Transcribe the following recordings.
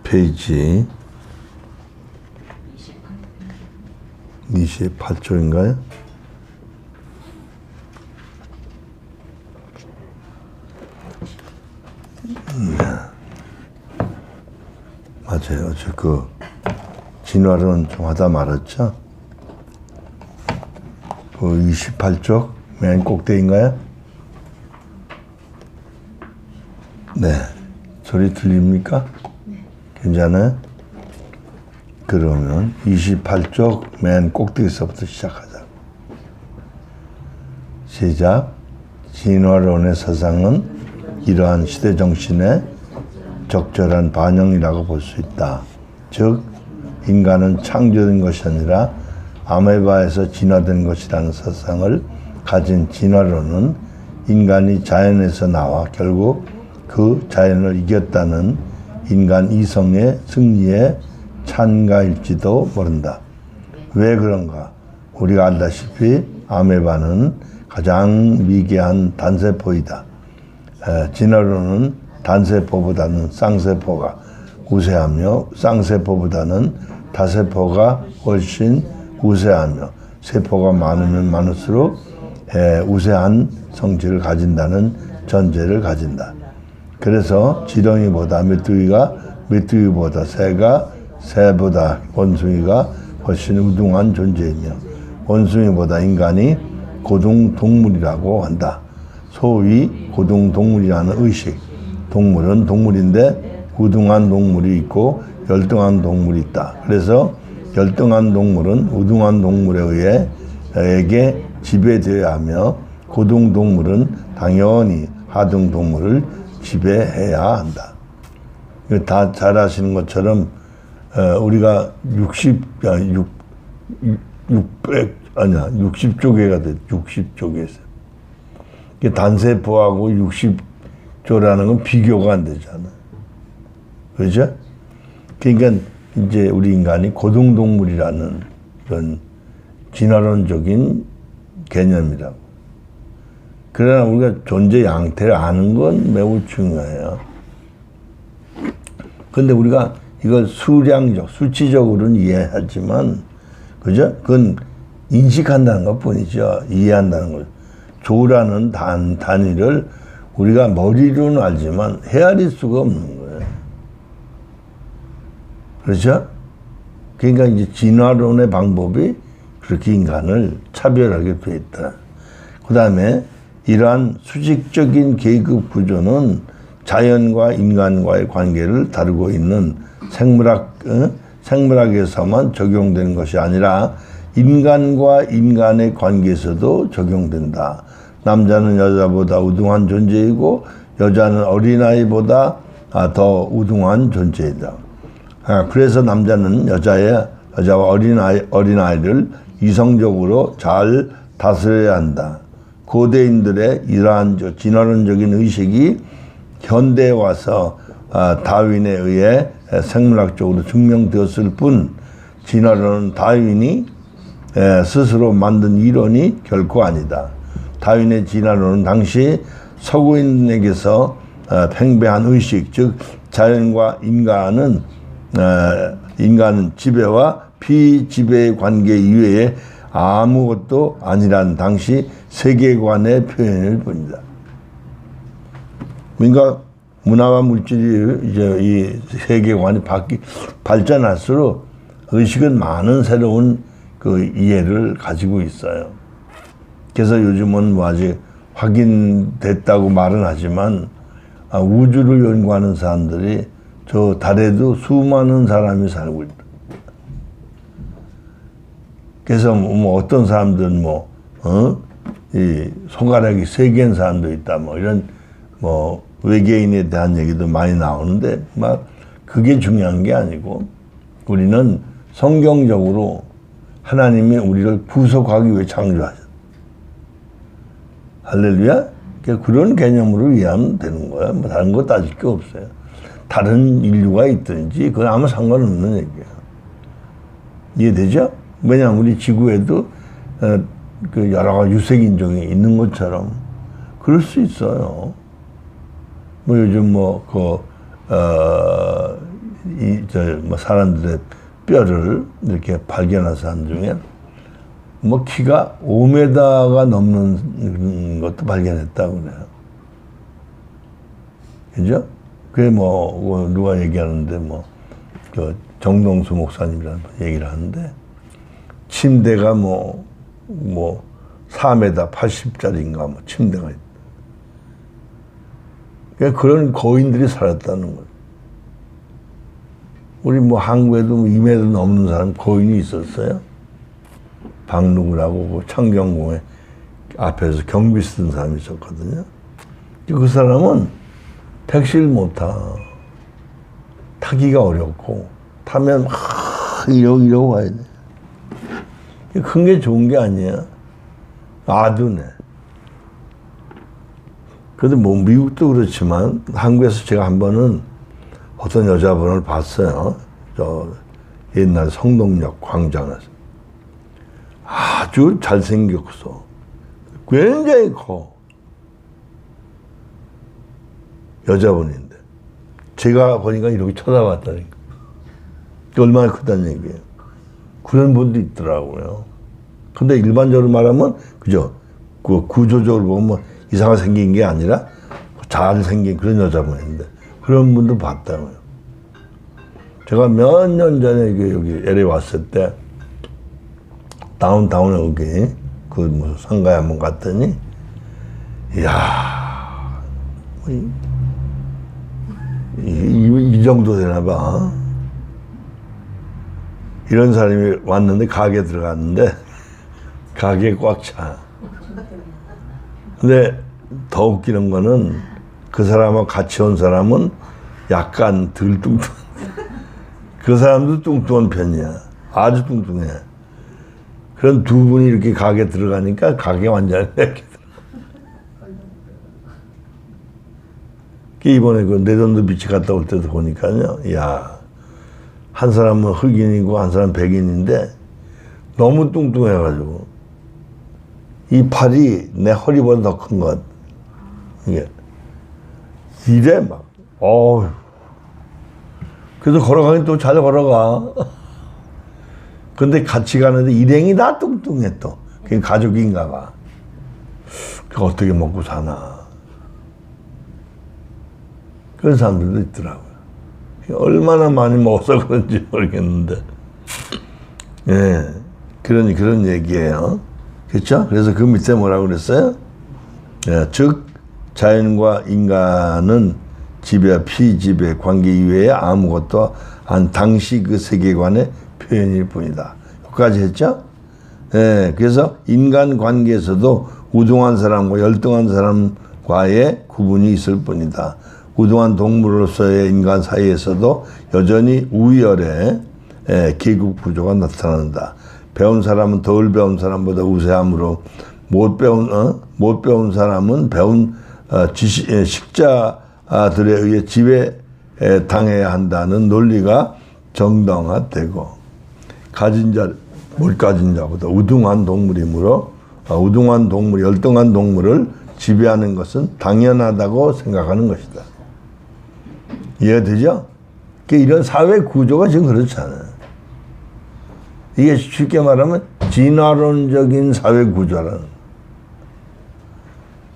페이지 28쪽인가요? 맞아요. 저 진화론 좀 하다 말았죠? 28쪽 맨 꼭대기인가요? 네. 소리 들립니까? 네. 괜찮아요? 그러면 28쪽 맨 꼭대기서부터 시작하자. 시작. 진화론의 사상은 이러한 시대 정신의 적절한 반영이라고 볼 수 있다. 즉, 인간은 창조된 것이 아니라 아메바에서 진화된 것이라는 사상을 가진 진화론은 인간이 자연에서 나와 결국 그 자연을 이겼다는 인간 이성의 승리에 찬가일지도 모른다. 왜 그런가? 우리가 알다시피 아메바는 가장 미개한 단세포이다. 진화론은 단세포보다는 쌍세포가 우세하며 쌍세포보다는 다세포가 훨씬 우세하며 세포가 많으면 많을수록 우세한 성질을 가진다는 전제를 가진다. 그래서 지렁이보다 메뚜기보다 새가 새보다 원숭이가 훨씬 우등한 존재이며 원숭이보다 인간이 고등동물이라고 한다. 소위 고등동물이라는 의식. 동물은 동물인데 우등한 동물이 있고 열등한 동물이 있다. 그래서 열등한 동물은 우등한 동물에 의해 지배되어야 하며 고등동물은 당연히 하등 동물을 지배해야 한다. 다 잘 아시는 것처럼 우리가 60조개가 돼. 60조개에서. 단세포하고 60조라는 건 비교가 안 되잖아. 그렇죠? 그러니까 이제 우리 인간이 고등동물이라는 그런 진화론적인 개념이라고. 그러나 우리가 존재 양태를 아는 건 매우 중요해요. 근데 우리가 이걸 수치적으로는 이해하지만, 그죠? 그건 인식한다는 것 뿐이죠. 이해한다는 것. 조라는 단위를 우리가 머리로는 알지만 헤아릴 수가 없는 거예요. 그렇죠? 그러니까 이제 진화론의 방법이 그렇게 인간을 차별하게 돼 있다. 그 다음에 이러한 수직적인 계급 구조는 자연과 인간과의 관계를 다루고 있는 생물학에서만 적용되는 것이 아니라 인간과 인간의 관계에서도 적용된다. 남자는 여자보다 우등한 존재이고 여자는 어린아이보다 더 우등한 존재이다. 그래서 남자는 여자와 어린아이를 이성적으로 잘 다스려야 한다. 고대인들의 이러한 진화론적인 의식이 현대에 와서 다윈에 의해 생물학적으로 증명되었을 뿐 진화론은 다윈이 스스로 만든 이론이 결코 아니다. 다윈의 진화론은 당시 서구인에게서 팽배한 의식, 즉 자연과 인간은 지배와 비지배의 관계 이외에 아무것도 아니란 당시 세계관의 표현일 뿐이다. 그러니까 문화와 물질이 이제 이 세계관이 발전할수록 의식은 많은 새로운 그 이해를 가지고 있어요. 그래서 요즘은 뭐 아직 확인됐다고 말은 하지만 우주를 연구하는 사람들이 저 달에도 수많은 사람이 살고 있다. 그래서 뭐 어떤 사람들은 이 손가락이 3개인 사람도 있다. 뭐 이런 외계인에 대한 얘기도 많이 나오는데 막 그게 중요한 게 아니고 우리는 성경적으로 하나님이 우리를 구속하기 위해 창조하셨다. 할렐루야? 그런 개념으로 이해하면 되는 거야. 뭐 다른 거 따질 게 없어요. 다른 인류가 있든지 그건 아무 상관없는 얘기야. 이해되죠? 왜냐하면 우리 지구에도 그 여러 가지 유색인종이 있는 것처럼 그럴 수 있어요. 뭐 요즘 뭐 사람들의 뼈를 이렇게 발견한 사람 중에 뭐 키가 5m가 넘는 것도 발견했다고 그래요. 그죠? 그게 뭐 누가 얘기하는데 그 정동수 목사님이라는 얘기를 하는데 침대가 뭐 4m 80짜리인가 뭐 침대가 있다. 그러니까 그런 거인들이 살았다는 거예요. 우리 뭐 한국에도 2m 넘는 사람 거인이 있었어요. 박누구라고 창경궁에 앞에서 경비 쓰던 사람이 있었거든요. 그 사람은 택시를 못 타. 타기가 어렵고 타면 이러고 와야 돼. 큰 게 좋은 게 아니야. 아두네. 그래도 뭐 미국도 그렇지만 한국에서 제가 한 번은 어떤 여자분을 봤어요. 저 옛날 성동역 광장에서. 아주 잘생겼어. 굉장히 커. 여자분인데. 제가 보니까 이렇게 쳐다봤다니까. 얼마나 크다는 얘기예요. 그런 분도 있더라고요. 근데 일반적으로 말하면, 그죠? 그 구조적으로 보면 이상하게 생긴 게 아니라 잘생긴 그런 여자분인데, 그런 분도 봤다고요. 제가 몇 년 전에 여기 LA 왔을 때, 다운타운에 여기, 그 무슨 상가에 한번 갔더니, 이야, 이 정도 되나 봐. 이런 사람이 왔는데 가게 들어갔는데 가게에 꽉 차. 근데 더 웃기는 거는 그 사람하고 같이 온 사람은 약간 덜 뚱뚱. 그 사람도 뚱뚱한 편이야. 아주 뚱뚱해. 그런 두 분이 이렇게 가게 들어가니까 가게 완전히 이렇게 이번에 그 네덜란드 비치 갔다 올 때도 보니까요. 야, 한 사람은 흑인이고 한 사람은 백인인데 너무 뚱뚱해가지고 이 팔이 내 허리보다 더 큰 것 같아. 이게 이래 막 어우. 그래서 걸어가긴 또 잘 걸어가. 근데 같이 가는데 일행이 다 뚱뚱해 또. 그게 가족인가 봐. 그 어떻게 먹고 사나. 그런 사람들도 있더라고요. 얼마나 많이 먹어서 그런지 모르겠는데. 예. 그런 얘기예요. 그렇죠? 그래서 그 밑에 뭐라고 그랬어요? 예, 즉, 자연과 인간은 지배와 피지배 관계 이외에 아무것도 안 당시 그 세계관의 표현일 뿐이다. 여기까지 했죠? 예. 그래서 인간 관계에서도 우등한 사람과 열등한 사람과의 구분이 있을 뿐이다. 우등한 동물로서의 인간 사이에서도 여전히 우열의 계급 구조가 나타난다. 배운 사람은 덜 배운 사람보다 우세함으로 못 배운 사람은 배운 식자들에 의해 지배당해야 한다는 논리가 정당화되고 못 가진 자보다 우등한 동물이므로 우등한 동물, 열등한 동물을 지배하는 것은 당연하다고 생각하는 것이다. 이해가 되죠? 이런 사회 구조가 지금 그렇잖아요. 이게 쉽게 말하면 진화론적인 사회 구조라는.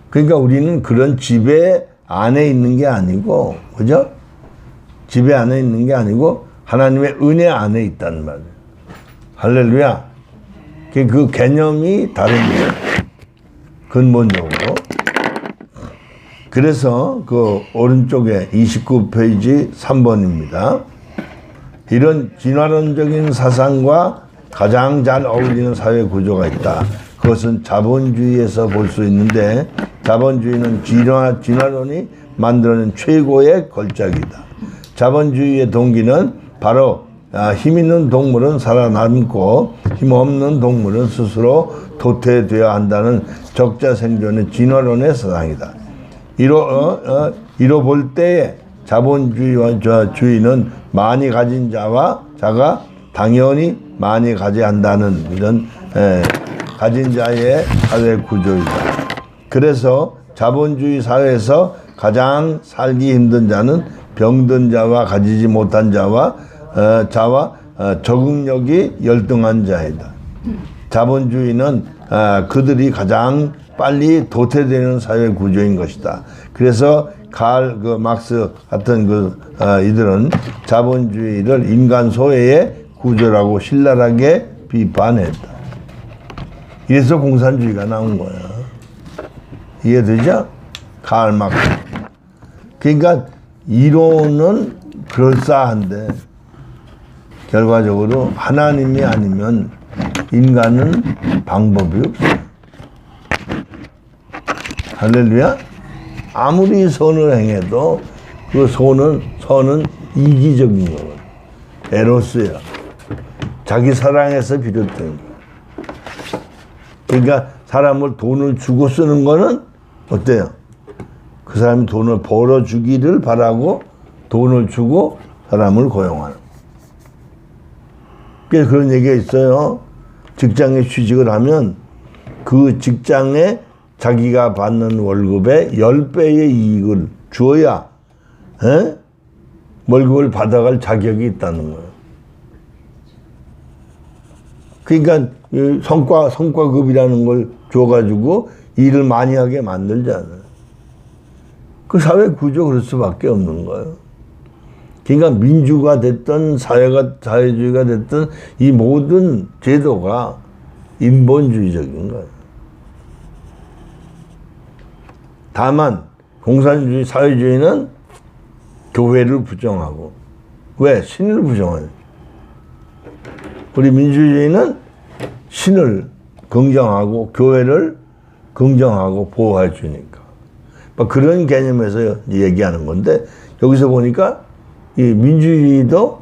그러니까 우리는 그런 지배 안에 있는 게 아니고, 그죠? 지배 안에 있는 게 아니고 하나님의 은혜 안에 있다는 말이에요. 할렐루야. 그 개념이 다른 거예요. 근본적으로. 그래서 그 오른쪽에 29페이지 3번입니다. 이런 진화론적인 사상과 가장 잘 어울리는 사회 구조가 있다. 그것은 자본주의에서 볼 수 있는데 자본주의는 진화론이 만들어낸 최고의 걸작이다. 자본주의의 동기는 바로 힘 있는 동물은 살아남고 힘 없는 동물은 스스로 도태되어야 한다는 적자 생존의 진화론의 사상이다. 이로 볼 때에 자본주의와 주의는 많이 가진 자가 당연히 많이 가져야 한다는 이런 가진 자의 사회 구조이다. 그래서 자본주의 사회에서 가장 살기 힘든 자는 병든 자와 가지지 못한 자와 적응력이 열등한 자이다. 자본주의는 그들이 가장 빨리 도태되는 사회 구조인 것이다. 그래서 그 막스 같은 이들은 자본주의를 인간 소외의 구조라고 신랄하게 비판했다. 이래서 공산주의가 나온 거야. 이해되죠? 칼 막스. 그러니까 이론은 그럴싸한데 결과적으로 하나님이 아니면 인간은 방법이 없어요. 할렐루야? 아무리 선을 행해도 그 선은 이기적인 거거든. 에로스야. 자기 사랑에서 비롯된 거야. 그러니까 사람을 돈을 주고 쓰는 거는 어때요? 그 사람이 돈을 벌어주기를 바라고 돈을 주고 사람을 고용하는. 그래서 그런 얘기가 있어요. 직장에 취직을 하면 그 직장에 자기가 받는 월급의 10배의 이익을 주어야 월급을 받아갈 자격이 있다는 거예요. 그러니까 성과급이라는 걸 줘가지고 일을 많이 하게 만들잖아요. 그 사회 구조 그럴 수밖에 없는 거예요. 그러니까 민주가 됐든 사회주의가 됐든 이 모든 제도가 인본주의적인 거예요. 다만 공산주의, 사회주의는 교회를 부정하고 왜? 신을 부정하죠. 우리 민주주의는 신을 긍정하고 교회를 긍정하고 보호해 주니까 그런 개념에서 얘기하는 건데 여기서 보니까 이 민주주의도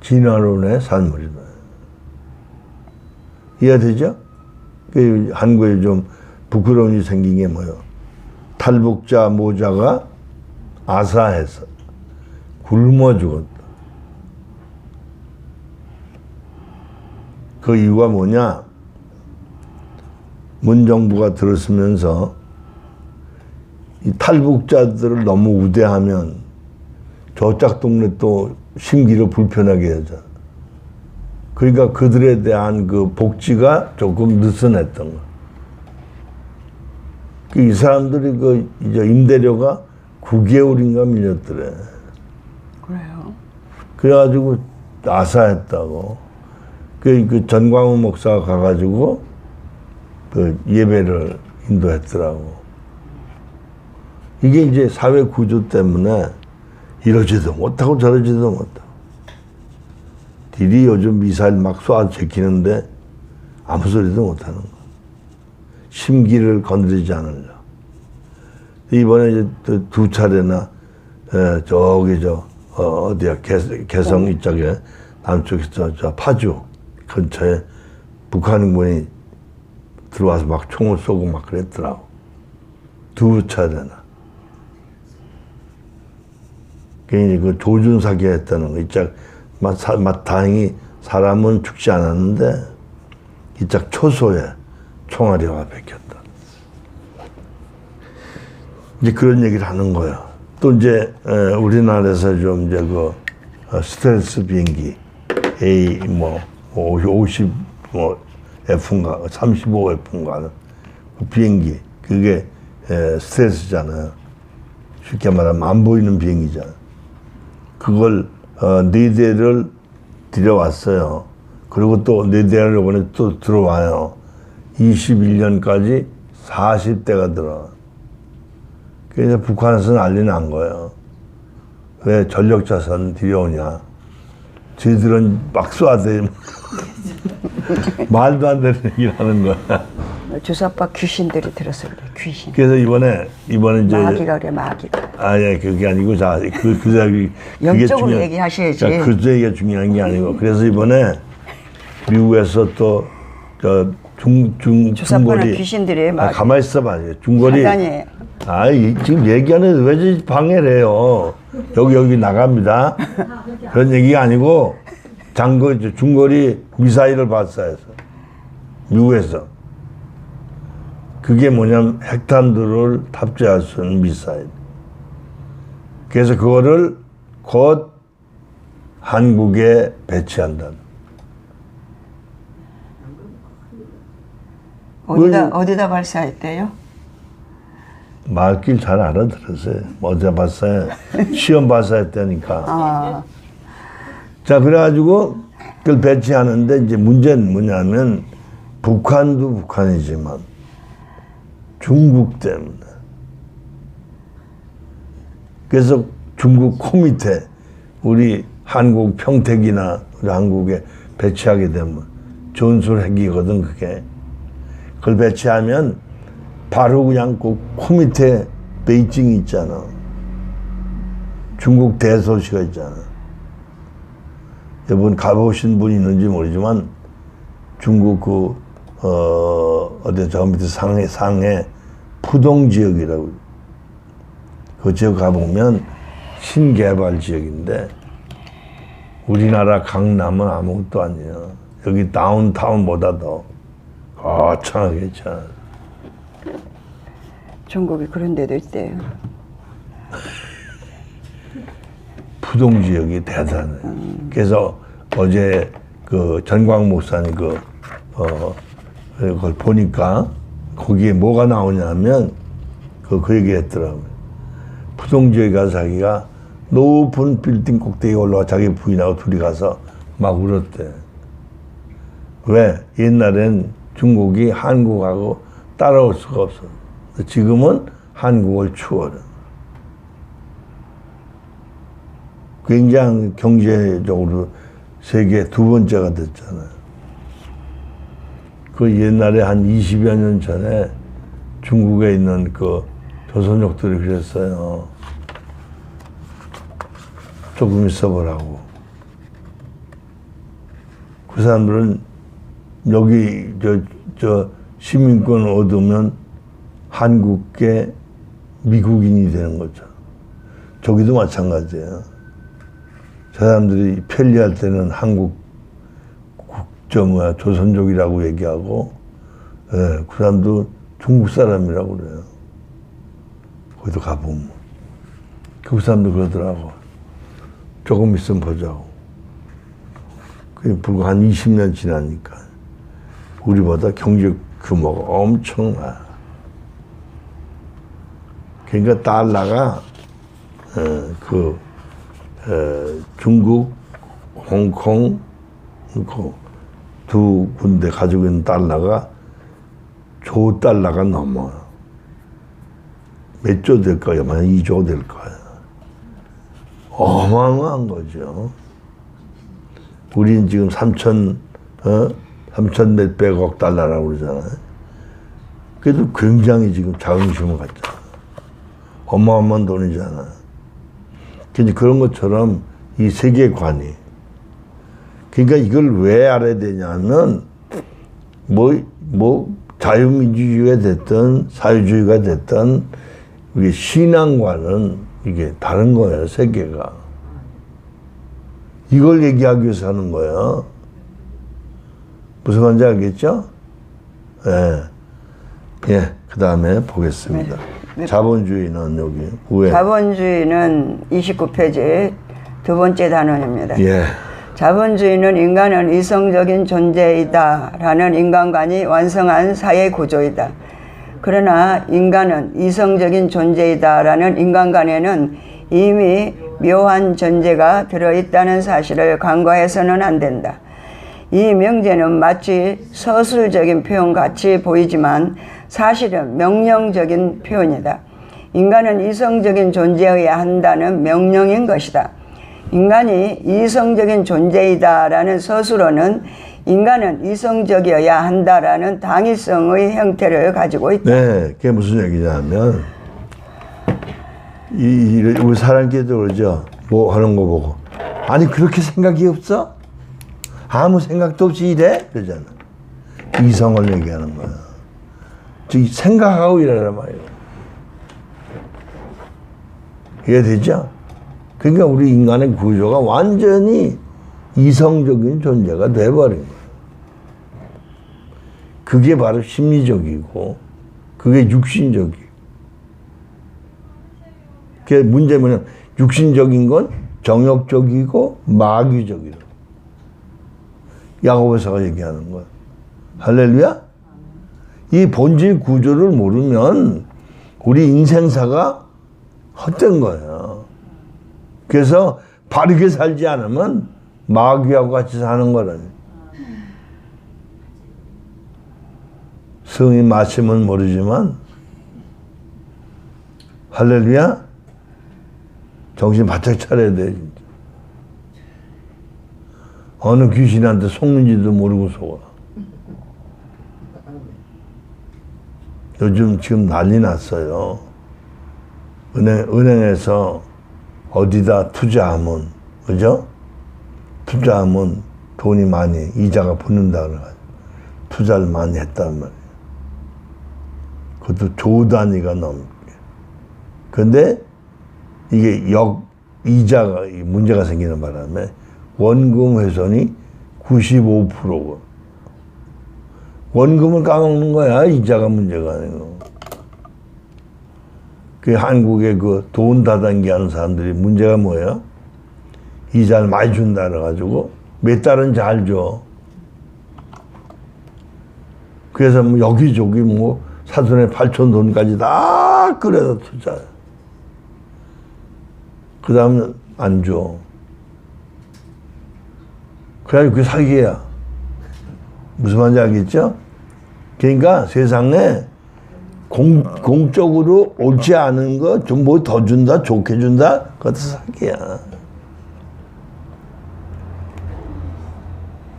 진화론의 산물이다. 이해되죠? 그 한국에 좀 부끄러운 일이 생긴 게 뭐예요? 탈북자 모자가 아사해서 굶어 죽었다. 그 이유가 뭐냐? 문정부가 들었으면서 이 탈북자들을 너무 우대하면 저짝 동네 또 심기를 불편하게 하잖아. 그러니까 그들에 대한 그 복지가 조금 느슨했던 거야. 이 사람들이 이제 임대료가 9개월인가 밀렸더래. 그래요? 그래가지고 아사했다고. 그 전광훈 목사가 가가지고 그 예배를 인도했더라고. 이게 이제 사회 구조 때문에 이러지도 못하고 저러지도 못하고. 딜이 요즘 미사일 막 쏴 제키는데 아무 소리도 못하는 거야. 심기를 건드리지 않으려. 이번에 이제 두 차례나 저기 어디야 개성 이쪽에 남쪽에서 저 파주 근처에 북한군이 들어와서 막 총을 쏘고 막 그랬더라고. 두 차례나. 괜히 그 조준 사기했다는 거. 이짝 다행히 사람은 죽지 않았는데 이짝 초소에 총알이가 박혔다. 이제 그런 얘기를 하는 거야. 또 이제 우리나라에서 좀 이제 그 스텔스 비행기 A 50 F인가 35F인가 비행기 그게 스텔스잖아요. 쉽게 말하면 안 보이는 비행기잖아. 그걸 4대를 들여왔어요. 그리고 또 4대를 이번에 또 들어와요. 21년까지 40대가 들어와. 그래서 북한에서 난리 난 거예요. 왜 전력자산 들여오냐. 쟤들은 막 쏴대. 말도 안 되는 얘기를 하는 거야. 주사파 귀신들이 들었어요. 귀신. 그래서 이번에 이제 마귀가 그래, 마귀가. 예, 그게 아니고 그게 영적으로 얘기하셔야지. 그 얘기가 중요한 게 아니고 그래서 이번에 미국에서 또 주사파는 귀신들이 막. 가만히 있어봐. 중거리. 사단이. 지금 얘기하는데 왜 방해를 해요? 여기 나갑니다. 그런 얘기가 아니고 중거리 미사일을 발사해서 미국에서. 그게 뭐냐면 핵탄두를 탑재할 수 있는 미사일. 그래서 그거를 곧 한국에 배치한다. 어디다 발사했대요? 말길 잘 알아들으세요. 어제 봤어요. 시험 발사했다니까. 아, 자, 그래가지고 그걸 배치하는데 이제 문제는 뭐냐면 북한도 북한이지만 중국 때문에. 그래서 중국 코 밑에 우리 한국 평택이나 우리 한국에 배치하게 되면 전술 핵이거든, 그게. 그걸 배치하면 바로 그냥 그 코 밑에 베이징이 있잖아. 중국 대도시가 있잖아. 여러분 가보신 분 있는지 모르지만 중국 어디 저 밑에 상해 푸동 지역이라고. 그 지역 가보면 신개발 지역인데 우리나라 강남은 아무것도 아니야. 여기 다운타운보다 더 거창하게 있잖아. 중국이 그런 데도 있대요. 푸동 지역이 대단해. 그래서 어제 그 전광 목사님 그걸 보니까 거기에 뭐가 나오냐면 그 얘기 했더라고요. 푸동 지역에 가서 자기가 높은 빌딩 꼭대기에 올라와 자기 부인하고 둘이 가서 막 울었대. 왜? 옛날엔 중국이 한국하고 따라올 수가 없어. 지금은 한국을 추월해. 굉장히 경제적으로 세계 두 번째가 됐잖아요. 그 옛날에 한 20여 년 전에 중국에 있는 그 조선족들이 그랬어요. 조금 있어보라고. 그 사람들은 여기 저 시민권 얻으면 한국계 미국인이 되는 거죠. 저기도 마찬가지예요. 저 사람들이 편리할 때는 한국 조선족이라고 얘기하고, 예, 그 사람도 중국 사람이라고 그래요. 거기도 가보면. 그 사람도 그러더라고. 조금 있으면 보자고. 그게 불과 한 20년 지나니까 우리보다 경제 규모가 엄청나. 그러니까 달러가 중국, 홍콩 두 군데 가지고 있는 달러가 조 달러가 넘어요. 몇 조 될 거예요? 만 2조 될 거예요. 어마어마한 거죠. 우리는 지금 3천 몇백억 달러라고 그러잖아요. 그래도 굉장히 지금 자긍심을 갖잖아. 어마어마한 돈이잖아. 근데 그런 것처럼 이 세계관이. 그러니까 이걸 왜 알아야 되냐면, 자유민주주의가 됐든 사회주의가 됐든 이게 신앙과는 이게 다른 거예요, 세계가. 이걸 얘기하기 위해서 하는 거예요. 무슨 말인지 알겠죠? 예. 예, 그 다음에 보겠습니다. 네. 자본주의는 여기 우에. 자본주의는 29페이지 두 번째 단원입니다. 예. 자본주의는 인간은 이성적인 존재이다라는 인간관이 완성한 사회 구조이다. 그러나 인간은 이성적인 존재이다라는 인간관에는 이미 묘한 전제가 들어있다는 사실을 간과해서는 안 된다. 이 명제는 마치 서술적인 표현 같이 보이지만 사실은 명령적인 표현이다. 인간은 이성적인 존재여야 한다는 명령인 것이다. 인간이 이성적인 존재이다라는 서술어는 인간은 이성적이어야 한다라는 당위성의 형태를 가지고 있다. 네, 그게 무슨 얘기냐면 우리 사람끼리도 그러죠. 뭐 하는 거 보고 아니 그렇게 생각이 없어? 아무 생각도 없이 이래? 그러잖아. 이성을 얘기하는 거야. 즉 생각하고 이래란 말이에요. 이해되죠? 그러니까 우리 인간의 구조가 완전히 이성적인 존재가 돼버린 거예요. 그게 바로 심리적이고 그게 육신적이고. 그게 문제는 육신적인 건 정욕적이고 마귀적이라고 야고보서가 얘기하는 거야. 할렐루야. 이 본질 구조를 모르면 우리 인생사가 헛된 거예요. 그래서 바르게 살지 않으면 마귀하고 같이 사는 거라니. 성이 마시면 모르지만 할렐루야. 정신 바짝 차려야 돼. 진짜. 어느 귀신한테 속는지도 모르고 속아. 요즘 지금 난리 났어요. 은행에서 어디다 투자하면, 그죠? 투자하면 돈이 많이, 이자가 붙는다 그래가지고 투자를 많이 했단 말이에요. 그것도 조 단위가 넘게. 근데 이게 이자가 문제가 생기는 바람에 원금 훼손이 95%고. 원금을 까먹는 거야. 이자가 문제가 아니고. 그 한국의 그 돈 다단계 하는 사람들이 문제가 뭐예요? 이자를 많이 준다 그래가지고 몇 달은 잘 줘. 그래서 뭐 여기저기 뭐 사돈의 8천 돈까지 다 끌어다 투자해. 그 다음에 안 줘. 그래가지고 그게 사기야. 무슨 말인지 알겠죠? 그러니까 세상에 공적으로 옳지 않은 거 좀 뭐 더 준다, 좋게 준다, 그것도 사기야.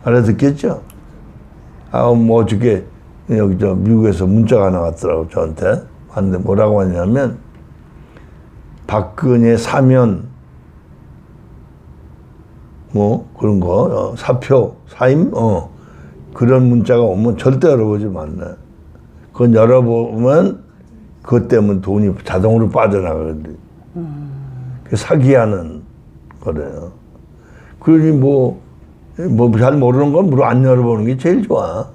알아듣겠죠? 뭐 어저께 여기 미국에서 문자가 하나 왔더라고, 저한테. 왔는데 뭐라고 하냐면, 박근혜 사면, 뭐, 그런 거, 사표, 사임, 그런 문자가 오면 절대 열어보지 말래. 그건 열어보면, 그것 때문에 돈이 자동으로 빠져나가는데. 그 사기하는 거래요. 그러니 뭐 잘 모르는 건 물론 안 열어보는 게 제일 좋아.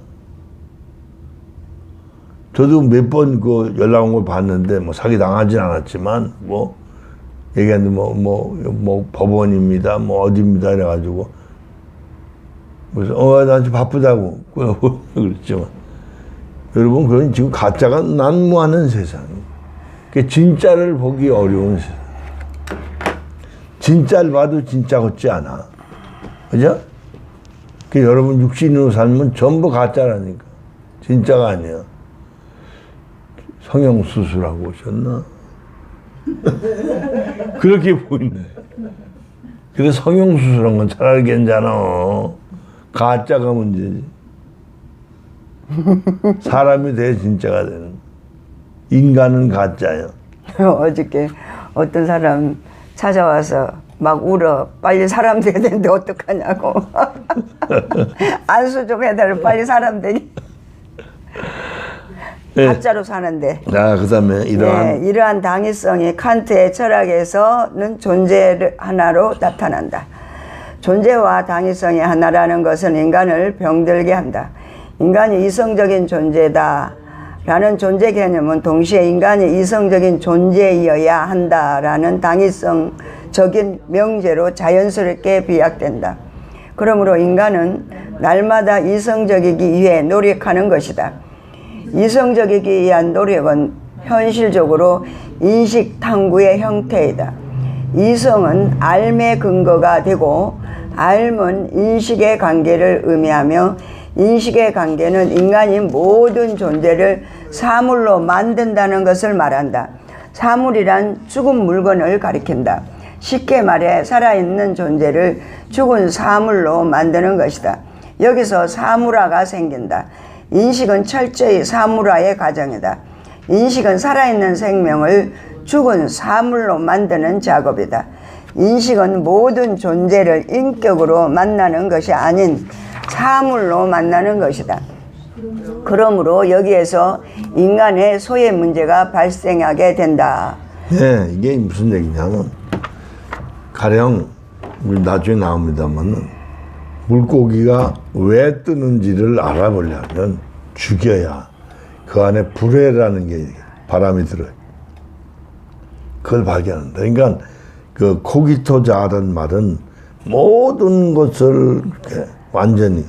저도 몇 번 그 연락 온 걸 봤는데, 뭐 사기 당하진 않았지만, 뭐, 얘기하는데 뭐 법원입니다, 뭐 어디입니다, 이래가지고. 그래서, 나 지금 바쁘다고. 그랬지만. 여러분, 그건 지금 가짜가 난무하는 세상. 그 진짜를 보기 어려운 세상. 진짜를 봐도 진짜 같지 않아. 그죠? 그 여러분 육신으로 살면 전부 가짜라니까. 진짜가 아니야. 성형수술하고 오셨나? 그렇게 보이네. 그래서 성형수술한 건 차라리 괜찮아. 가짜가 문제지. 사람이 돼 진짜가 되는. 인간은 가짜야. 어저께 어떤 사람 찾아와서 막 울어. 빨리 사람 돼야 되는데 어떡하냐고. 안수 좀 해달라. 빨리 사람 되니. 네. 가짜로 사는데. 그 다음에 이러한 당위성이 칸트의 철학에서는 존재 하나로 나타난다. 존재와 당위성이 하나라는 것은 인간을 병들게 한다. 인간이 이성적인 존재다 라는 존재 개념은 동시에 인간이 이성적인 존재이어야 한다라는 당위성적인 명제로 자연스럽게 비약된다. 그러므로 인간은 날마다 이성적이기 위해 노력하는 것이다. 이성적이기 위한 노력은 현실적으로 인식 탐구의 형태이다. 이성은 알의 근거가 되고 알은 인식의 관계를 의미하며 인식의 관계는 인간이 모든 존재를 사물로 만든다는 것을 말한다. 사물이란 죽은 물건을 가리킨다. 쉽게 말해 살아있는 존재를 죽은 사물로 만드는 것이다. 여기서 사물화가 생긴다. 인식은 철저히 사물화의 과정이다. 인식은 살아있는 생명을 죽은 사물로 만드는 작업이다. 인식은 모든 존재를 인격으로 만나는 것이 아닌 사물로 만나는 것이다. 그러므로 여기에서 인간의 소외 문제가 발생하게 된다. 네, 이게 무슨 얘기냐면 가령 우리 나중에 나옵니다만 물고기가 왜 뜨는지를 알아보려면 죽여야 그 안에 불해라는 게 바람이 들어요. 그걸 발견한다. 그러니까 그 코기토자라는 말은 모든 것을 이렇게 완전히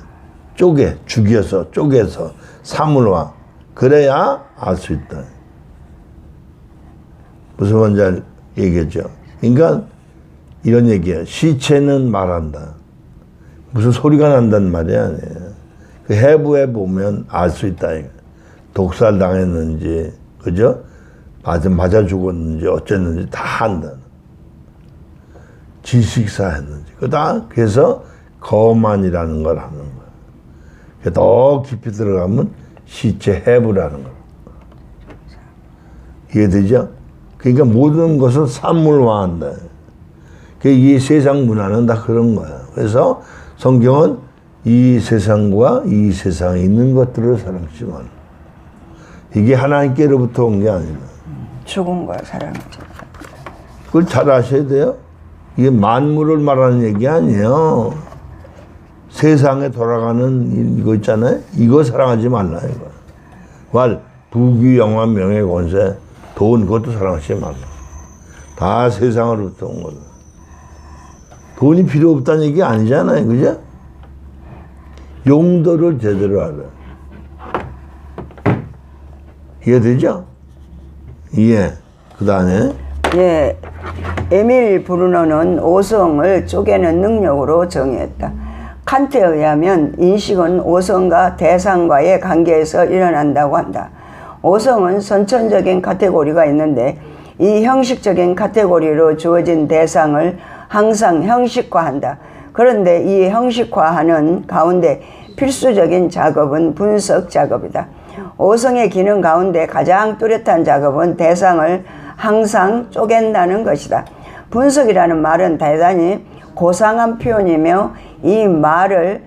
죽여서 쪼개서 사물화. 그래야 알 수 있다. 무슨 말인지 얘기했죠. 그러니까 이런 얘기야. 시체는 말한다. 무슨 소리가 난다는 말이 아니에요. 그 해부에 보면 알 수 있다. 독살 당했는지, 그죠? 맞아 죽었는지, 어쨌는지 다 한다. 지식사 했는지. 그래서 거만이라는 걸 하는 거야. 더 깊이 들어가면 시체 해부라는 거야. 이해되죠? 그러니까 모든 것을 산물화한다. 이 세상 문화는 다 그런 거야. 그래서 성경은 이 세상과 이 세상에 있는 것들을 사랑하지만 이게 하나님께로부터 온 게 아니다. 죽음과 사랑하지. 그걸 잘 아셔야 돼요. 이게 만물을 말하는 얘기 아니에요. 세상에 돌아가는 이거 있잖아요. 이거 사랑하지 말라 이거. 부귀 영화 명예 권세 돈 그것도 사랑하지 말라. 다 세상으로부터 온 거다. 돈이 필요 없다는 얘기 아니잖아요. 그죠? 용도를 제대로 알아. 이해되죠? 예. 그 다음에. 예. 에밀 브루너는 오성을 쪼개는 능력으로 정의했다. 칸트에 의하면 인식은 오성과 대상과의 관계에서 일어난다고 한다. 오성은 선천적인 카테고리가 있는데 이 형식적인 카테고리로 주어진 대상을 항상 형식화한다. 그런데 이 형식화하는 가운데 필수적인 작업은 분석 작업이다. 오성의 기능 가운데 가장 뚜렷한 작업은 대상을 항상 쪼갠다는 것이다. 분석이라는 말은 대단히 고상한 표현이며 이 말을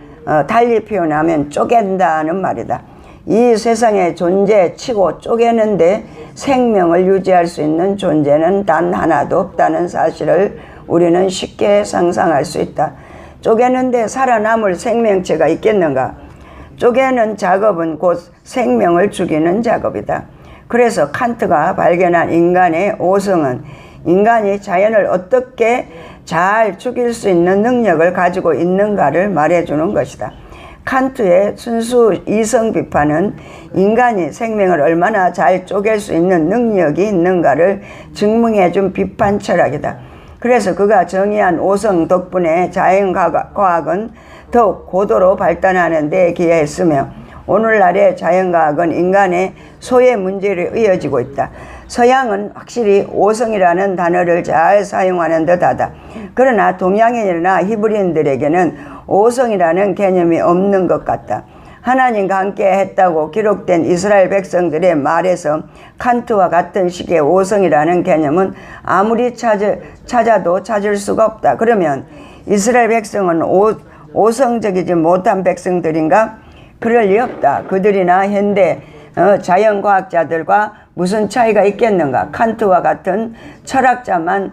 달리 표현하면 쪼갠다는 말이다. 이 세상의 존재 치고 쪼개는데 생명을 유지할 수 있는 존재는 단 하나도 없다는 사실을 우리는 쉽게 상상할 수 있다. 쪼개는데 살아남을 생명체가 있겠는가? 쪼개는 작업은 곧 생명을 죽이는 작업이다. 그래서 칸트가 발견한 인간의 오성은 인간이 자연을 어떻게 잘 죽일 수 있는 능력을 가지고 있는가를 말해주는 것이다. 칸트의 순수 이성 비판은 인간이 생명을 얼마나 잘 쪼갤 수 있는 능력이 있는가를 증명해준 비판 철학이다. 그래서 그가 정의한 오성 덕분에 자연과학은 더욱 고도로 발전하는 데 기여했으며 오늘날의 자연과학은 인간의 소외 문제로 이어지고 있다. 서양은 확실히 오성이라는 단어를 잘 사용하는 듯하다. 그러나 동양인이나 히브리인들에게는 오성이라는 개념이 없는 것 같다. 하나님과 함께 했다고 기록된 이스라엘 백성들의 말에서 칸트와 같은 식의 오성이라는 개념은 아무리 찾아도 찾을 수가 없다. 그러면 이스라엘 백성은 오성적이지 못한 백성들인가? 그럴 리 없다. 그들이나 현대 자연과학자들과 무슨 차이가 있겠는가? 칸트와 같은 철학자만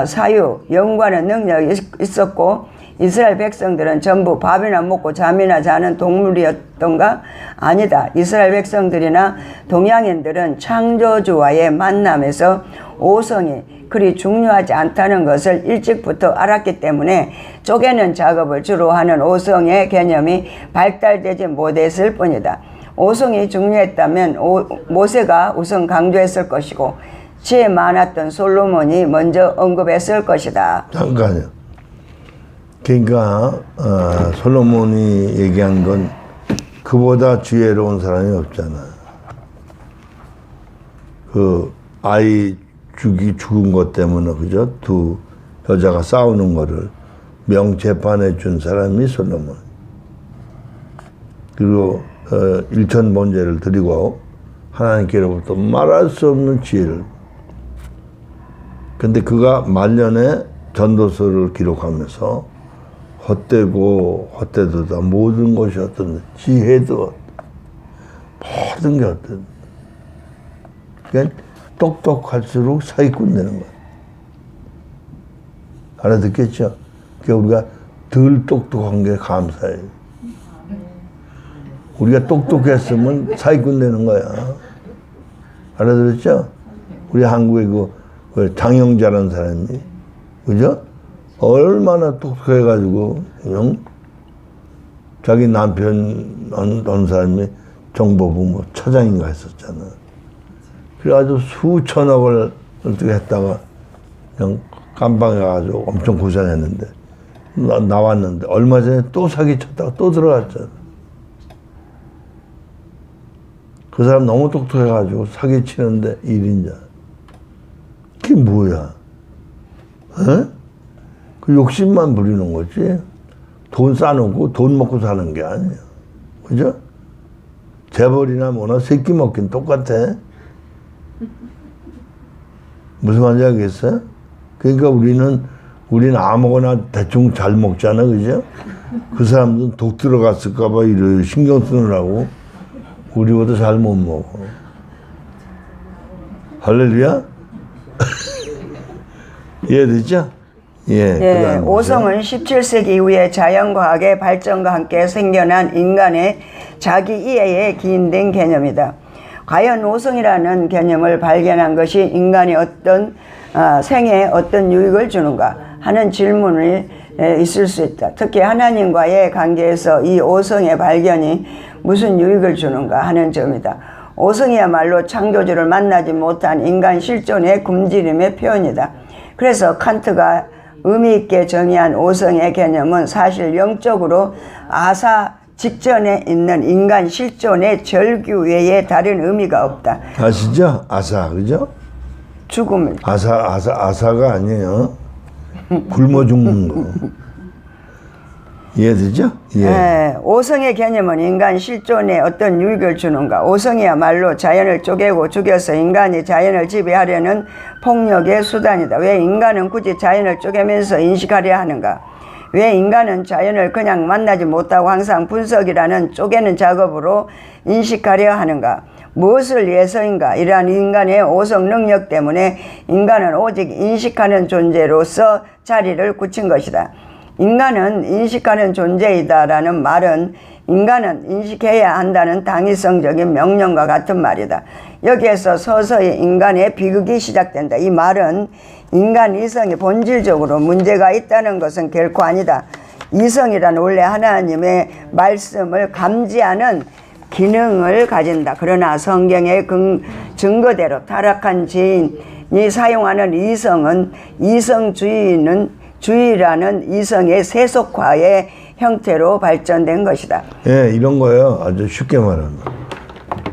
사유, 연구하는 능력이 있었고 이스라엘 백성들은 전부 밥이나 먹고 잠이나 자는 동물이었던가? 아니다. 이스라엘 백성들이나 동양인들은 창조주와의 만남에서 오성이 그리 중요하지 않다는 것을 일찍부터 알았기 때문에 쪼개는 작업을 주로 하는 오성의 개념이 발달되지 못했을 뿐이다. 오성이 중요했다면 모세가 우선 강조했을 것이고 지혜 많았던 솔로몬이 먼저 언급했을 것이다. 잠깐요. 그러니까 솔로몬이 얘기한 건 그보다 지혜로운 사람이 없잖아. 그 아이 죽은 것 때문에 그죠? 두 여자가 싸우는 거를 명재판해 준 사람이 솔로몬. 그리고 일천 번제를 드리고 하나님께로부터 말할 수 없는 지혜를. 근데 그가 말년에 전도서를 기록하면서 헛되도다 모든 것이 어떤 지혜도 모든 게 어떤. 그러니까 똑똑할수록 사기꾼 되는 거야. 알아듣겠죠? 그러니까 우리가 덜 똑똑한 게 감사해요. 우리가 똑똑했으면 사기꾼 되는 거야. 알아들었죠? 우리 한국에 그 장영자라는 사람이 그죠? 얼마나 똑똑해가지고, 응? 자기 남편 어느 사람이 정보부 뭐 차장인가 했었잖아. 그래가지고 수천억을 어떻게 했다가 그냥 깜방에 가가지고 엄청 고생했는데 나왔는데 얼마 전에 또 사기쳤다가 또 들어갔잖아. 그 사람 너무 똑똑해가지고 사기치는데 1인자. 그게 뭐야? 에? 그 욕심만 부리는 거지. 돈 싸놓고 돈 먹고 사는 게 아니야. 그죠? 재벌이나 뭐나 새끼 먹긴 똑같아. 무슨 말인지 알겠어요? 그러니까 우리는 아무거나 대충 잘 먹잖아. 그죠? 그 사람들은 독 들어갔을까봐 이래 신경 쓰느라고 우리보다 잘 못 먹어. 할렐루야? 이해되죠? 예, 오성은 17세기 이후에 자연과학의 발전과 함께 생겨난 인간의 자기 이해에 기인된 개념이다. 과연 오성이라는 개념을 발견한 것이 인간이 어떤 생에 어떤 유익을 주는가 하는 질문이 있을 수 있다. 특히 하나님과의 관계에서 이 오성의 발견이 무슨 유익을 주는가 하는 점이다. 오성이야말로 창조주를 만나지 못한 인간 실존의 굶주림의 표현이다. 그래서 칸트가 의미 있게 정의한 오성의 개념은 사실 영적으로 아사 직전에 있는 인간 실존의 절규 외에 다른 의미가 없다. 아시죠? 아사, 그죠? 죽음을. 아사가 아니에요. 굶어 죽는 거. 이해되죠? 예. 네, 오성의 개념은 인간 실존에 어떤 유익을 주는가. 오성이야말로 자연을 쪼개고 죽여서 인간이 자연을 지배하려는 폭력의 수단이다. 왜 인간은 굳이 자연을 쪼개면서 인식하려 하는가? 왜 인간은 자연을 그냥 만나지 못하고 항상 분석이라는 쪼개는 작업으로 인식하려 하는가? 무엇을 위해서인가? 이러한 인간의 오성 능력 때문에 인간은 오직 인식하는 존재로서 자리를 굳힌 것이다. 인간은 인식하는 존재이다라는 말은 인간은 인식해야 한다는 당위성적인 명령과 같은 말이다. 여기에서 서서히 인간의 비극이 시작된다. 이 말은 인간 이성이 본질적으로 문제가 있다는 것은 결코 아니다. 이성이란 원래 하나님의 말씀을 감지하는 기능을 가진다. 그러나 성경의 증거대로 타락한 죄인이 사용하는 이성은 주의라는 이성의 세속화의 형태로 발전된 것이다. 예, 이런 거예요. 아주 쉽게 말하면.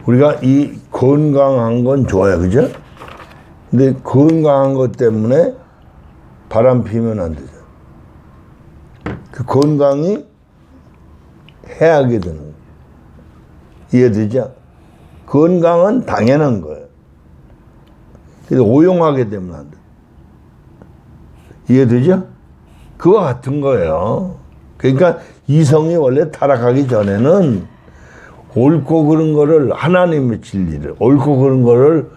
우리가 이 건강한 건 좋아요. 그죠? 근데 건강한 것 때문에 바람 피면 안 되죠. 그 건강이 해하게 되는 거예요. 이해되죠? 건강은 당연한 거예요. 그래서 오용하게 되면 안 돼. 이해되죠? 그와 같은 거예요. 그러니까 이성이 원래 타락하기 전에는 옳고 그른 거를 하나님의 진리를 옳고 그른 거를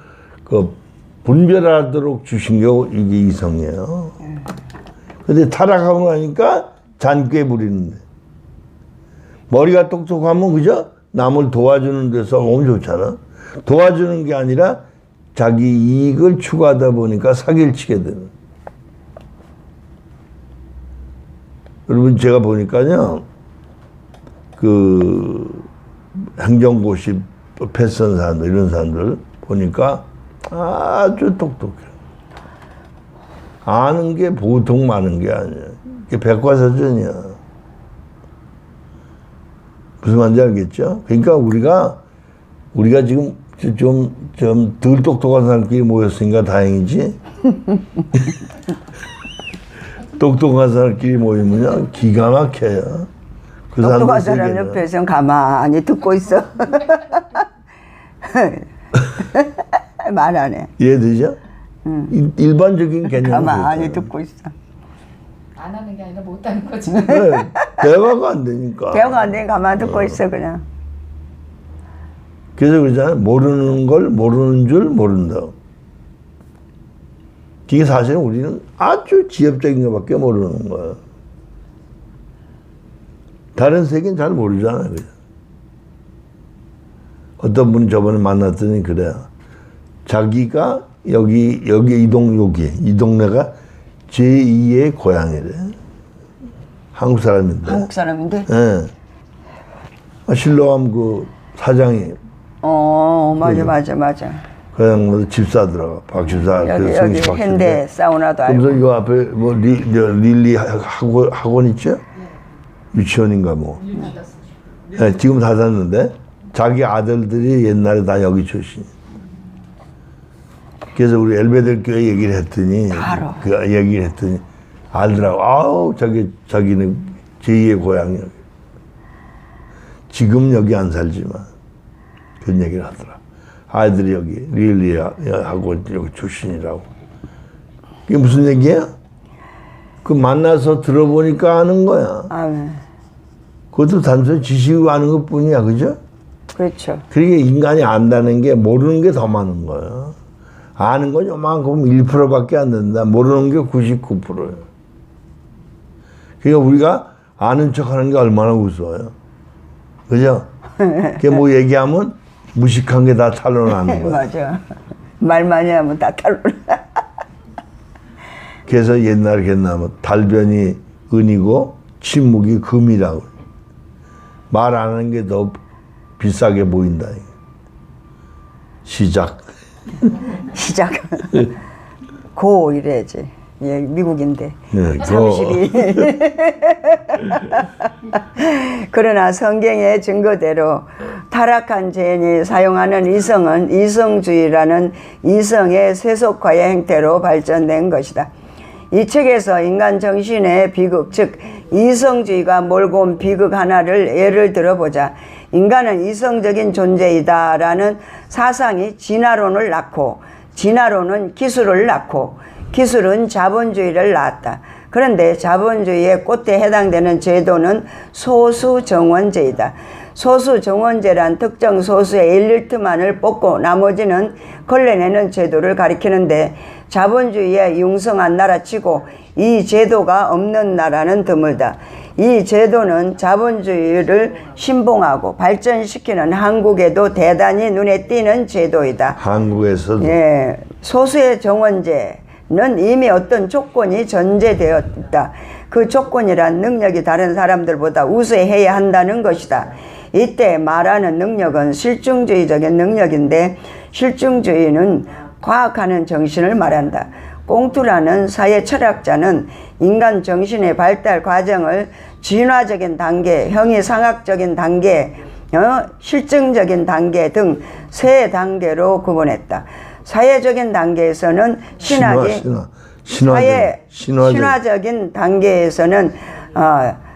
분별하도록 주신 게 이게 이성이에요. 근데 타락하고 나니까 잔꾀 부리는데 머리가 똑똑하면 그죠? 남을 도와주는 데서 너무 좋잖아. 도와주는 게 아니라 자기 이익을 추구하다 보니까 사기를 치게 되는. 여러분 제가 보니까요, 그 행정고시 패스한 사람들 이런 사람들 보니까 아주 똑똑해. 아는 게 보통 많은 게 아니야. 이게 백과사전이야. 무슨 말인지 알겠죠? 그러니까 우리가 지금 좀 덜 똑똑한 사람끼리 모였으니까 다행이지. 똑똑한 사람끼리 모이면 기가 막혀요. 그 똑똑한 사람 옆에서 가만히 듣고 있어. 말 안 해. 이해되죠? 일반적인 개념. 가만히 듣고 있어. 안 하는 게 아니라 못 하는 거지. 네, 대화가 안 되니까. 대화가 안 되니까 가만히 듣고 있어 그냥. 그래서 그러잖아요. 모르는 걸 모르는 줄 모른다. 이게 사실은 우리는 아주 지엽적인 것밖에 모르는 거야. 다른 세계는 잘 모르잖아요. 그냥. 어떤 분이 저번에 만났더니 그래요. 자기가 여기 이 동네가 제2의 고향이래. 한국 사람인데. 한국 사람인데? 예. 신로암 그 사장이. 맞아. 고향 집사더라고. 박 집사. 여기 성씨 박 현대 집사. 사우나도 알고. 그래서 요 앞에 뭐 릴리 학원 있죠? 유치원인가 뭐. 네, 지금 닫았는데 자기 아들들이 옛날에 다 여기 출신. 그래서 우리 엘베델 교회 얘기를 했더니 알아. 그 얘기를 했더니 알더라고. 아우 자기는 제2의 고향이. 지금 여기 안 살지만 그런 얘기를 하더라. 아이들이 여기 릴리하고 여기 출신이라고. 그게 무슨 얘기야? 그 만나서 들어보니까 아는 거야. 아멘. 그것도 단순히 지식으로 아는 것 뿐이야, 그죠? 그렇죠. 그러니까 인간이 안다는 게 모르는 게 더 많은 거야. 아는 건 요만큼 1%밖에 안 된다. 모르는 게 99%예요. 그러니까 우리가 아는 척 하는 게 얼마나 우스워요. 그죠? 그게 뭐 얘기하면 무식한 게 다 탄로나는 거야. 맞아. 말 많이 하면 다 탈로. 그래서 옛날에 그랬나면 달변이 은이고 침묵이 금이라고. 말 안 하는 게 더 비싸게 보인다. 시작. 시작. 고 이래야지. 예, 미국인데. 네, 32. 그러나 성경의 증거대로 타락한 죄인이 사용하는 이성은 이성주의라는 이성의 세속화의 행태로 발전된 것이다. 이 책에서 인간 정신의 비극, 즉 이성주의가 몰고 온 비극 하나를 예를 들어보자. 인간은 이성적인 존재이다라는 사상이 진화론을 낳고, 진화론은 기술을 낳고, 기술은 자본주의를 낳았다. 그런데 자본주의의 꽃에 해당되는 제도는 소수정원제이다. 소수정원제란 특정 소수의 엘리트만을 뽑고 나머지는 걸러내는 제도를 가리키는데, 자본주의의 융성한 나라치고 이 제도가 없는 나라는 드물다. 이 제도는 자본주의를 신봉하고 발전시키는 한국에도 대단히 눈에 띄는 제도이다. 한국에서도. 예, 소수의 정원제는 이미 어떤 조건이 전제되어 있다. 그 조건이란 능력이 다른 사람들보다 우수해야 한다는 것이다. 이때 말하는 능력은 실증주의적인 능력인데, 실증주의는 과학하는 정신을 말한다. 꽁투라는 사회 철학자는 인간 정신의 발달 과정을 진화적인 단계, 형이상학적인 단계, 실증적인 단계 등 세 단계로 구분했다. 사회적인 단계에서는 신화적인 단계에서는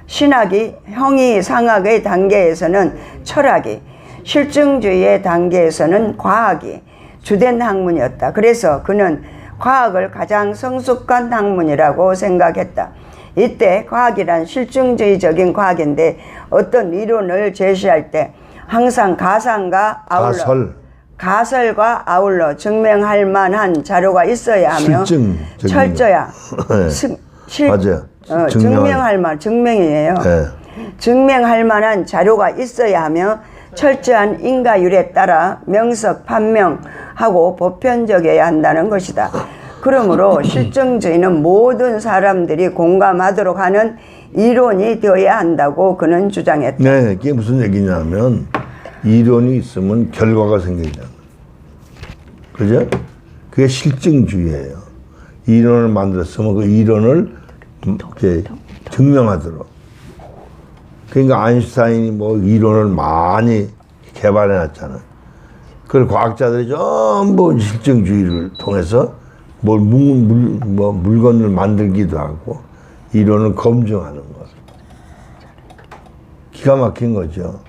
신학이, 형이상학의 단계에서는 철학이, 실증주의의 단계에서는 과학이 주된 학문이었다. 그래서 그는 과학을 가장 성숙한 학문이라고 생각했다. 이때 과학이란 실증주의적인 과학인데 어떤 이론을 제시할 때 항상 가설과 아울러 증명할 만한 자료가 있어야 하며 철저야. 맞아요. 증명이에요. 네. 증명할 만한 자료가 있어야 하며 철저한 인과율에 따라 명석 판명하고 보편적이어야 한다는 것이다. 그러므로 실증주의는 모든 사람들이 공감하도록 하는 이론이 되어야 한다고 그는 주장했다. 네, 그게 무슨 얘기냐면 이론이 있으면 결과가 생기잖아. 그죠? 그게 실증주의예요. 이론을 만들었으면 그 이론을 이렇게 증명하도록. 그러니까 아인슈타인이 뭐 이론을 많이 개발해 놨잖아. 그걸 과학자들이 전부 실증주의를 통해서 물건을 만들기도 하고 이론을 검증하는 것. 기가 막힌 거죠.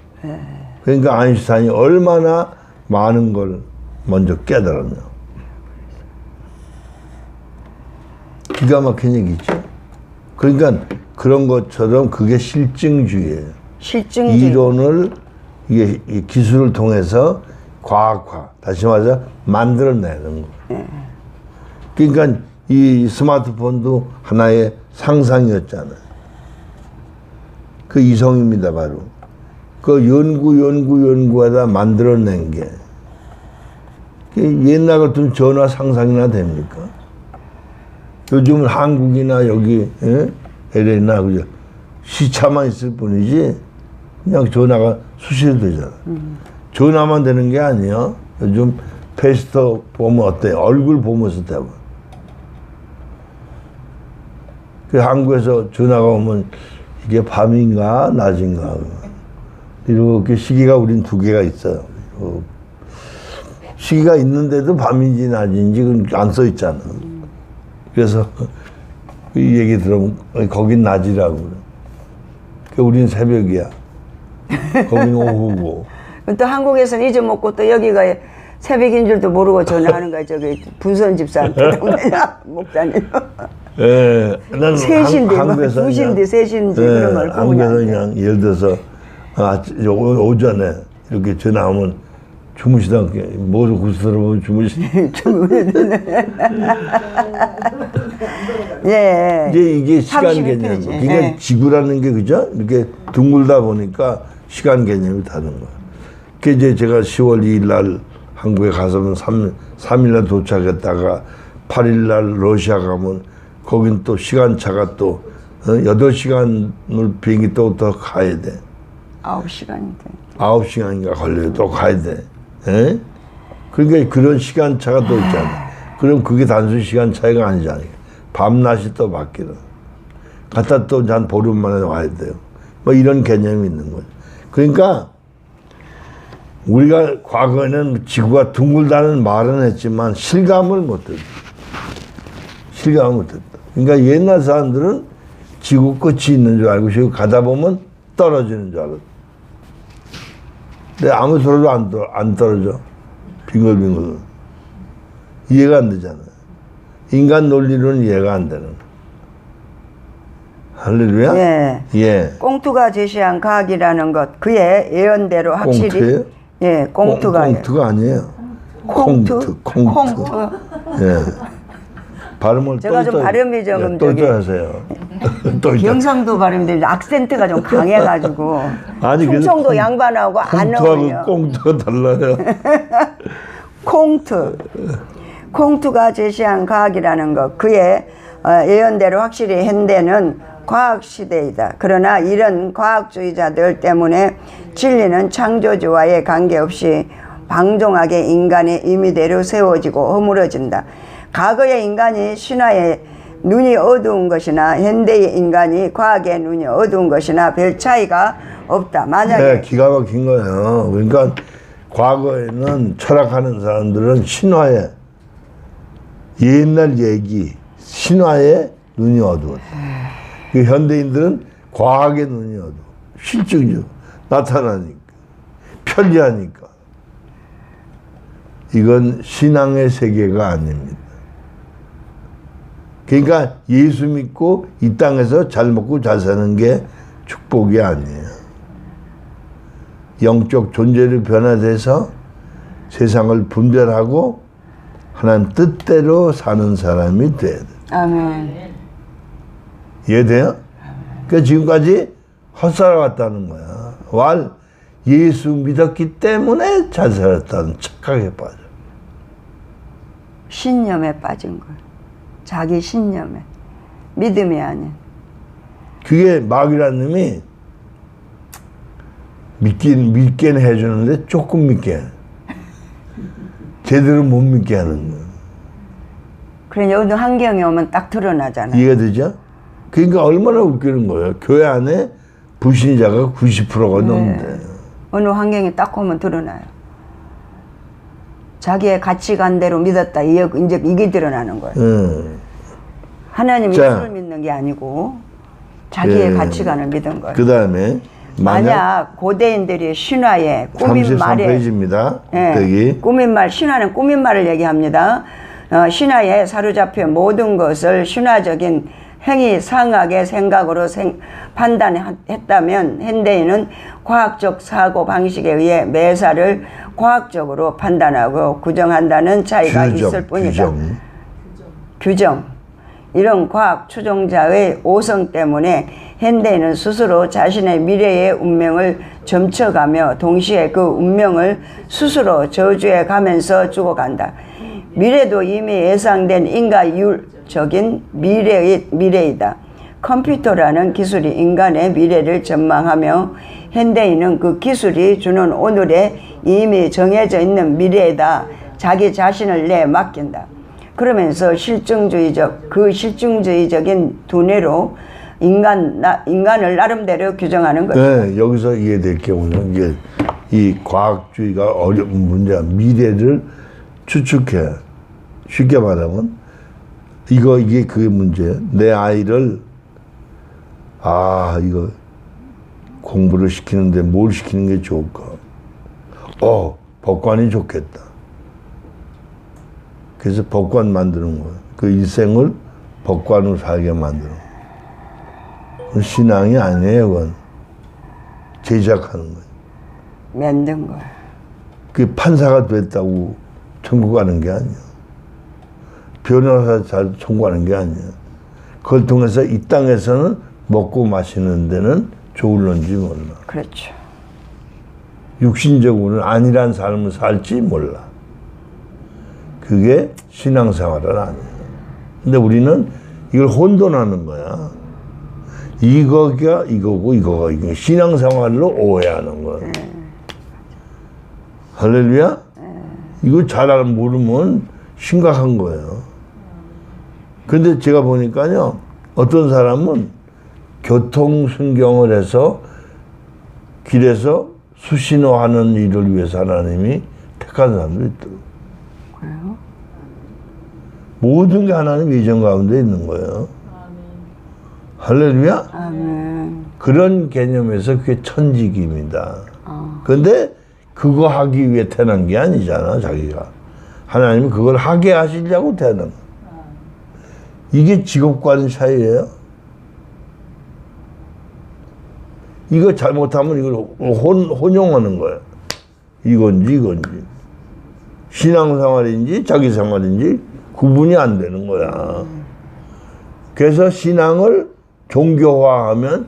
그러니까 아인슈타인이 얼마나 많은 걸 먼저 깨달았냐. 기가 막힌 얘기죠. 그러니까 그런 것처럼 그게 실증주의예요. 실증주의. 이론을 이게 기술을 통해서 과학화, 다시 말해서 만들어내는 거. 그러니까 이 스마트폰도 하나의 상상이었잖아요. 그 이성입니다, 바로. 그 연구하다 만들어낸 게. 옛날 같은 전화 상상이나 됩니까? 요즘은 한국이나 여기 LA나 그죠? 시차만 있을 뿐이지 그냥 전화가 수시로 되잖아. 전화만 되는 게 아니야. 요즘 페이스톡 보면 어때? 얼굴 보면서 대봐. 그 한국에서 전화가 오면 이게 밤인가 낮인가 이렇게 시기가 우린 두 개가 있어요. 시기가 있는데도 밤인지 낮인지 안 써 있잖아. 그래서 이 얘기 들으면 거긴 낮이라고 그래. 우린 새벽이야. 거긴 오후고. 또 한국에서는 잊어먹고 또 여기가 새벽인 줄도 모르고 전화하는 거야. 저기 분선 집사한테 목사님. 예, 난 3시인데, 한국에서 2시인데, 3시인데 그런 걸 한국에서 그냥 예를 들어서 오전에 이렇게 전화 오면 주무시다 뭐를 구스러보면 주무시네. 예. 이제 이게 시간 32 개념. 페이지. 그러니까 예. 지구라는 게 그죠? 이렇게 둥글다 보니까 시간 개념이 다른 거야. 그 이제 제가 10월 2일 날 한국에 가서는 3일 날 도착했다가 8일 날 러시아 가면 거긴 또 시간차가 또 8시간을 비행기 또 가야 돼. 9시간인데. 9시간인가 걸려요. 또 가야 돼. 에? 그러니까 그런 시간차가 또 있잖아. 그럼 그게 단순 시간차이가 아니잖아요. 밤낮이 또 바뀌는. 갔다 또 한 보름 만에 와야 돼요. 뭐 이런 개념이 있는 거죠. 그러니까 우리가 과거에는 지구가 둥글다는 말은 했지만 실감을 못했다. 실감을 못했다. 그러니까 옛날 사람들은 지구 끝이 있는 줄 알고 지금 가다 보면 떨어지는 줄 알았다. 근데 아무 소리도 안 떨어져. 빙글빙글. 이해가 안 되잖아. 인간 논리로는 이해가 안 되는. 할렐루야? 예. 예. 꽁투가 제시한 과학이라는 것, 그의 예언대로 확실히. 꽁투예요? 예, 꽁투가. 꽁투가 아니에요. 콩투? 콩투. 예. 발음을 제가 좀 발음이 조금 또 저기- 하세요. 또 경상도 발음인데 악센트가 좀 강해가지고. 아니, 그래서 충청도 양반하고 안 어울려. 콩투하고 꽁투가 달라요. 콩투. 콩투가 제시한 과학이라는 것, 그의 예언대로 확실히 현대는 과학 시대이다. 그러나 이런 과학주의자들 때문에 진리는 창조주와의 관계없이 방종하게 인간의 임의대로 세워지고 허물어진다. 과거의 인간이 신화에 눈이 어두운 것이나 현대의 인간이 과학의 눈이 어두운 것이나 별 차이가 없다. 만약에 네, 기가 막힌 거예요. 그러니까 과거에는 철학하는 사람들은 신화에 옛날 얘기, 신화에 눈이 어두웠다. 그 현대인들은 과학의 눈이 어두워. 실증적으로 나타나니까. 편리하니까. 이건 신앙의 세계가 아닙니다. 그러니까 예수 믿고 이 땅에서 잘 먹고 잘 사는 게 축복이 아니에요. 영적 존재로 변화돼서 세상을 분별하고 하나님 뜻대로 사는 사람이 돼야 돼. 아멘. 이해돼요? 그러니까 지금까지 헛살아왔다는 거야. 예수 믿었기 때문에 잘 살았다는 착각에 빠져. 신념에 빠진 거예요. 자기 신념에. 믿음이 아닌. 그게 마귀라는 놈이 믿게는 해주는데 조금 믿게 해. 제대로 못 믿게 하는 거야. 그래, 어느 환경에 오면 딱 드러나잖아요. 이해가 되죠? 그러니까 얼마나 웃기는 거예요. 교회 안에 불신자가 90%가 넘는데. 어느 환경에 딱 오면 드러나요. 자기의 가치관대로 믿었다. 이제 이게 드러나는 거예요. 하나님 자. 예수를 믿는 게 아니고 자기의 가치관을 믿은 거예요. 그 다음에 만약 고대인들이 신화에 꾸민 말에 33페이지입니다. 예, 꾸민 말, 신화는 꾸민 말을 얘기합니다. 신화에 사로잡혀 모든 것을 신화적인 행위 상학의 생각으로 판단했다면 현대인은 과학적 사고 방식에 의해 매사를 과학적으로 판단하고 규정한다는 차이가 있을 뿐이다. 규정. 이런 과학 추종자의 오성 때문에 현대인은 스스로 자신의 미래의 운명을 점쳐가며 동시에 그 운명을 스스로 저주해 가면서 죽어간다. 미래도 이미 예상된 비효율적인 미래이다. 컴퓨터라는 기술이 인간의 미래를 전망하며 현대인은 그 기술이 주는 오늘에 이미 정해져 있는 미래에다 자기 자신을 내맡긴다. 그러면서 실증주의적인 두뇌로 인간을 나름대로 규정하는 거죠. 네, 여기서 이해될 경우는 이게 이 과학주의가 어려운 문제야. 미래를 추측해. 쉽게 말하면 이게 그 문제. 내 아이를 이거 공부를 시키는데 뭘 시키는 게 좋을까? 법관이 좋겠다. 그래서 법관 만드는 거야. 그 일생을 법관으로 살게 만드는 거야. 그건 신앙이 아니에요, 그건. 제작하는 거야. 만든 거야. 그 판사가 됐다고 천국 가는 게 아니야. 변호사 잘 청구하는 게 아니야. 그걸 통해서 이 땅에서는 먹고 마시는 데는 좋을런지 몰라. 그렇죠. 육신적으로는 아니란 삶을 살지 몰라. 그게 신앙생활은 아니야. 근데 우리는 이걸 혼돈하는 거야. 이거가 이거고 이거가 이거. 신앙생활로 오해하는 거야. 할렐루야? 이거 잘 모르면 심각한 거예요. 근데 제가 보니까요, 어떤 사람은 교통순경을 해서 길에서 수신호하는 일을 위해서 하나님이 택한 사람도 있더라고요. 그래요? 모든 게 하나님 예정 가운데 있는 거예요. 할렐루야? 아멘. 그런 개념에서 그게 천직입니다. 그런데 그거 하기 위해 태어난 게 아니잖아, 자기가. 하나님은 그걸 하게 하시려고 태어난 거야. 이게 직업과는 차이예요. 이거 잘못하면 이걸 혼용하는 거야. 이건지. 신앙생활인지 자기 생활인지 구분이 안 되는 거야. 그래서 신앙을 종교화하면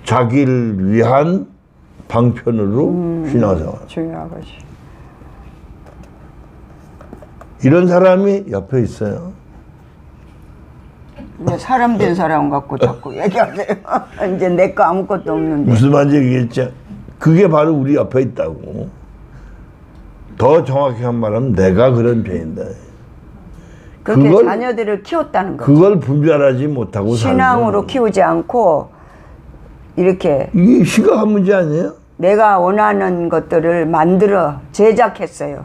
자기를 위한 방편으로 신앙생활. 중요하지. 이런 사람이 옆에 있어요. 사람 된 사람 갖고 자꾸 얘기하세요. 이제 내 거 아무것도 없는데. 무슨 말인지 얘기했죠? 그게 바로 우리 옆에 있다고. 더 정확히 한 말하면 내가 그런 죄인다. 그렇게 자녀들을 키웠다는 거죠. 그걸 분별하지 못하고 신앙으로 키우지 않고 이렇게 이게 심각한 문제 아니에요? 내가 원하는 것들을 만들어 제작했어요.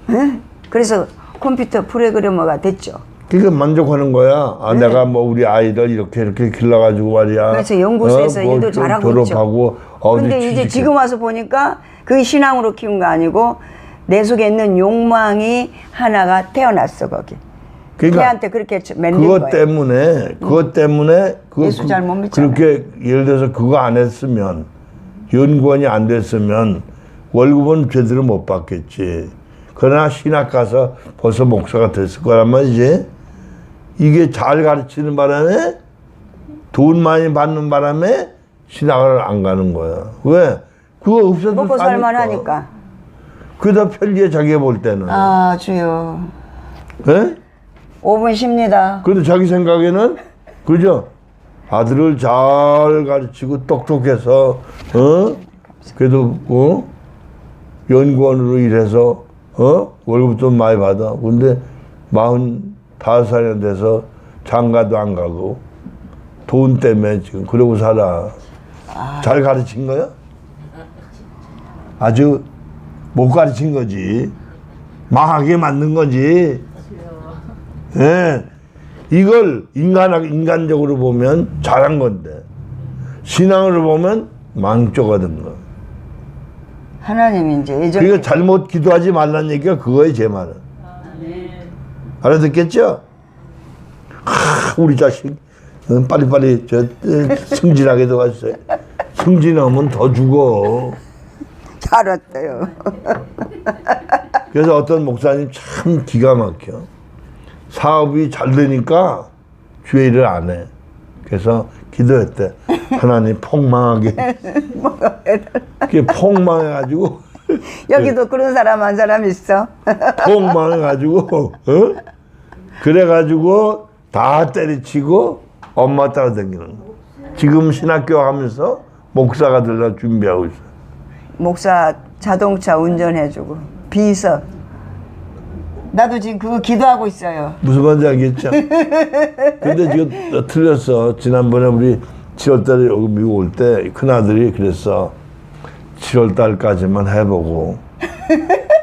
응? 그래서 컴퓨터 프로그래머가 됐죠. 그러니까 만족하는 거야. 내가 뭐 우리 아이들 이렇게 길러가지고 말이야. 그래서 연구소에서 일도 잘하고 졸업하고 있죠. 근데 이제 지금 와서 보니까 그게 신앙으로 키운 거 아니고 내 속에 있는 욕망이 하나가 태어났어 거기. 그러니까 걔한테 그렇게 만든 그것 거예요. 그것 때문에 예수 잘 못 믿잖아요. 그렇게 예를 들어서 그거 안 했으면 연구원이 안 됐으면 월급은 제대로 못 받겠지. 그러나 신학 가서 벌써 목사가 됐을 거란 말이지. 이게 잘 가르치는 바람에 돈 많이 받는 바람에 신학을 안 가는 거야. 왜? 그거 없어도 먹고 살만하니까. 그다 편리해 자기가 볼 때는. 아 주여. 예? 5분 쉽니다. 근데 자기 생각에는 그죠? 아들을 잘 가르치고 똑똑해서 그래도 연구원으로 일해서 월급도 많이 받아. 근데 45살이 돼서 장가도 안 가고 돈 때문에 지금 그러고 살아. 잘 가르친 거야? 아주 못 가르친 거지. 망하게 만든 거지. 예. 이걸 인간적으로 보면 잘한 건데 신앙으로 보면 망조가 된 거. 하나님이 이제 예전 그러니까 잘못 기도하지 말라는 얘기가 그거예요, 제 말은. 알아듣겠죠? 우리 자식 빨리빨리 승진하게 도와주세요. 승진하면 더 죽어. 잘 왔어요. 그래서 어떤 목사님 참 기가 막혀. 사업이 잘 되니까 주의 일을 안 해. 그래서 기도했대. 하나님 폭망하게. 그게 폭망해가지고. 여기도 그런 사람 한 사람 있어. 폭망해가지고 그래가지고 다 때려치고 엄마 따라다니는 거. 지금 신학교 하면서 목사가 되려 준비하고 있어. 목사 자동차 운전해주고 비서. 나도 지금 그거 기도하고 있어요. 무슨 말인지 알겠죠? 근데 지금 틀렸어. 지난번에 우리 7월달에 여기 미국 올 때 큰아들이 그랬어. 7월달까지만 해보고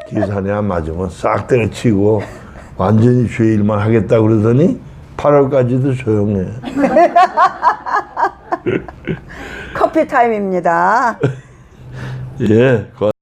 기사냐 맞으면 싹 때려치고 완전히 죄 일만 하겠다 그러더니 8월까지도 조용해. 커피 타임입니다. 예.